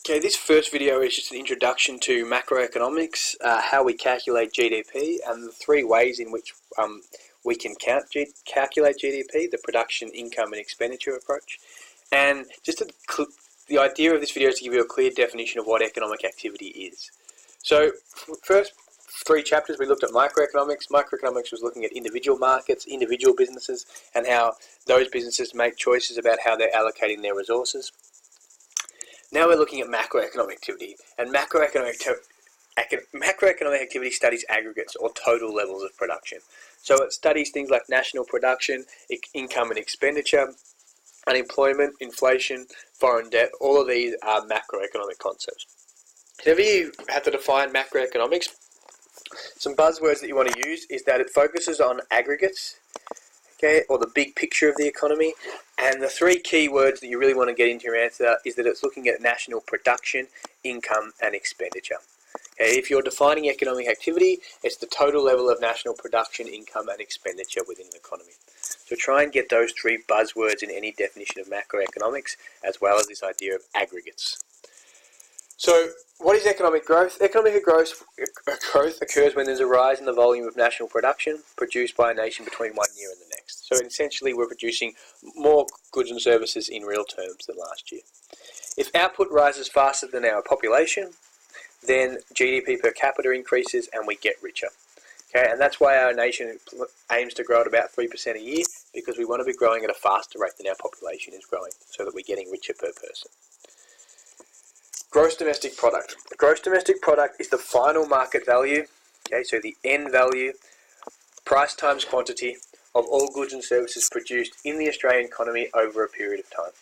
Okay, this first video is just an introduction to macroeconomics, how we calculate GDP, and the three ways in which we can calculate GDP, the production, income, and expenditure approach. And just the idea of this video is to give you a clear definition of what economic activity is. So, first three chapters we looked at microeconomics. Microeconomics was looking at individual markets, individual businesses, and how those businesses make choices about how they're allocating their resources. Now we're looking at macroeconomic activity, and macroeconomic activity studies aggregates or total levels of production. So it studies things like national production, income and expenditure, unemployment, inflation, foreign debt. All of these are macroeconomic concepts. Whenever you have to define macroeconomics, some buzzwords that you want to use is that it focuses on aggregates, okay, or the big picture of the economy. And the three key words that you really want to get into your answer is that it's looking at national production, income, and expenditure. Okay, if you're defining economic activity, it's the total level of national production, income, and expenditure within an economy. So try and get those three buzzwords in any definition of macroeconomics, as well as this idea of aggregates. So, what is economic growth? Economic growth occurs when there's a rise in the volume of national production produced by a nation between 1 year and the next. So essentially we're producing more goods and services in real terms than last year. If output rises faster than our population, then GDP per capita increases and we get richer. Okay, and that's why our nation aims to grow at about 3% a year, because we want to be growing at a faster rate than our population is growing, so that we're getting richer per person. Gross domestic product. Gross domestic product is the final market value, okay, so the end value, price times quantity, of all goods and services produced in the Australian economy over a period of time,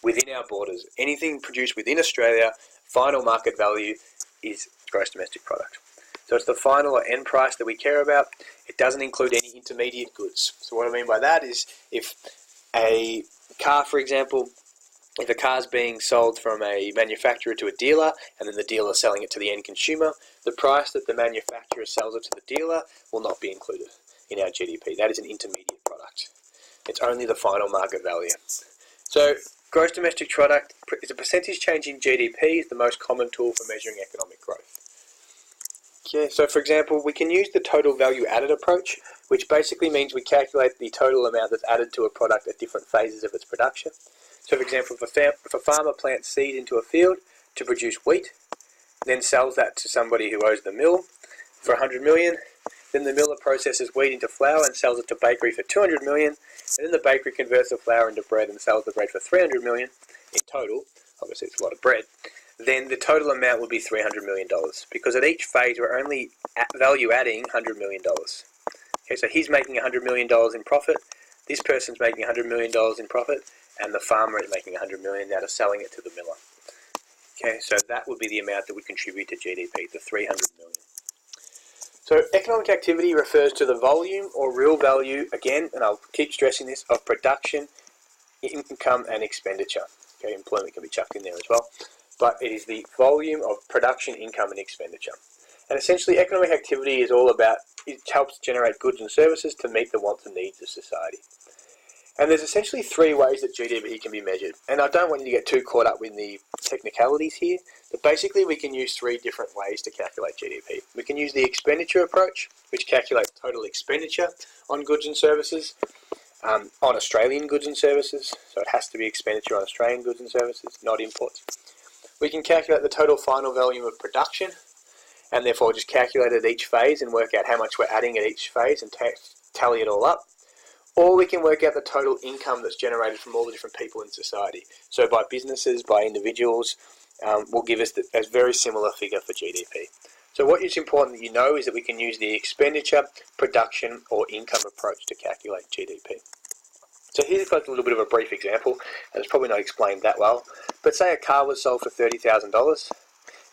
within our borders. Anything produced within Australia, final market value is gross domestic product. So it's the final or end price that we care about. It doesn't include any intermediate goods. So what I mean by that is if a car, for example, if a car is being sold from a manufacturer to a dealer, and then the dealer selling it to the end consumer, the price that the manufacturer sells it to the dealer will not be included in our GDP. That is an intermediate product. It's only the final market value. So, gross domestic product is a percentage change in GDP, is the most common tool for measuring economic growth. Okay, so for example, we can use the total value added approach, which basically means we calculate the total amount that's added to a product at different phases of its production. So for example, if a farmer plants seed into a field to produce wheat, then sells that to somebody who owes the mill for 100 million, then the miller processes wheat into flour and sells it to bakery for 200 million, and then the bakery converts the flour into bread and sells the bread for 300 million in total. Obviously it's a lot of bread. Then the total amount will be $300 million, because at each phase we're only value adding $100 million. Okay, so he's making $100 million in profit, this person's making $100 million in profit, and the farmer is making $100 million out of selling it to the miller. Okay, so that would be the amount that would contribute to GDP, the $300 million. So economic activity refers to the volume or real value, again, and I'll keep stressing this, of production, income, and expenditure. Okay, employment can be chucked in there as well, but it is the volume of production, income, and expenditure. And essentially, economic activity is all about, it helps generate goods and services to meet the wants and needs of society. And there's essentially three ways that GDP can be measured. And I don't want you to get too caught up in the technicalities here, but basically we can use three different ways to calculate GDP. We can use the expenditure approach, which calculates total expenditure on goods and services, on Australian goods and services, so it has to be expenditure on Australian goods and services, not imports. We can calculate the total final volume of production, and therefore just calculate it at each phase and work out how much we're adding at each phase and tally it all up. Or we can work out the total income that's generated from all the different people in society. So by businesses, by individuals, will give us a very similar figure for GDP. So what is important that you know is that we can use the expenditure, production, or income approach to calculate GDP. So here's a little bit of a brief example, and it's probably not explained that well. But say a car was sold for $30,000.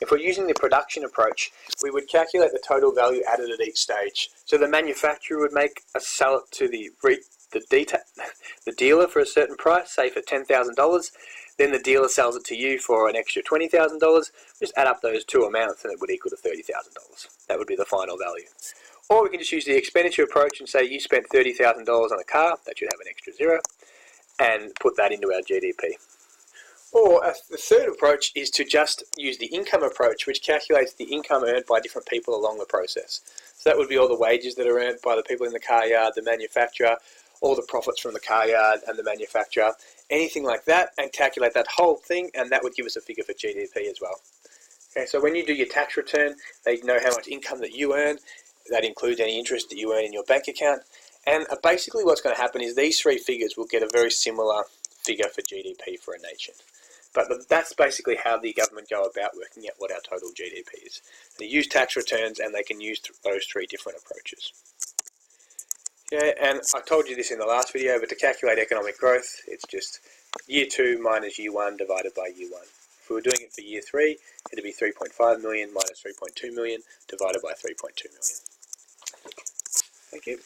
If we're using the production approach, we would calculate the total value added at each stage. So the manufacturer would sell it to the dealer for a certain price, say for $10,000. Then the dealer sells it to you for an extra $20,000. Just add up those two amounts and it would equal to $30,000. That would be the final value. Or we can just use the expenditure approach and say you spent $30,000 on a car, that should have an extra zero, and put that into our GDP. Or the third approach is to just use the income approach, which calculates the income earned by different people along the process. So that would be all the wages that are earned by the people in the car yard, the manufacturer, all the profits from the car yard and the manufacturer, anything like that, and calculate that whole thing, and that would give us a figure for GDP as well. Okay, so when you do your tax return, they know how much income that you earn. That includes any interest that you earn in your bank account. And basically what's going to happen is these three figures will get a very similar figure for GDP for a nation. But that's basically how the government go about working out what our total GDP is. They use tax returns, and they can use those three different approaches. Okay, and I told you this in the last video, but to calculate economic growth, it's just year 2 minus year 1 divided by year 1. If we were doing it for year 3, it'd be 3.5 million minus 3.2 million divided by 3.2 million. Thank you.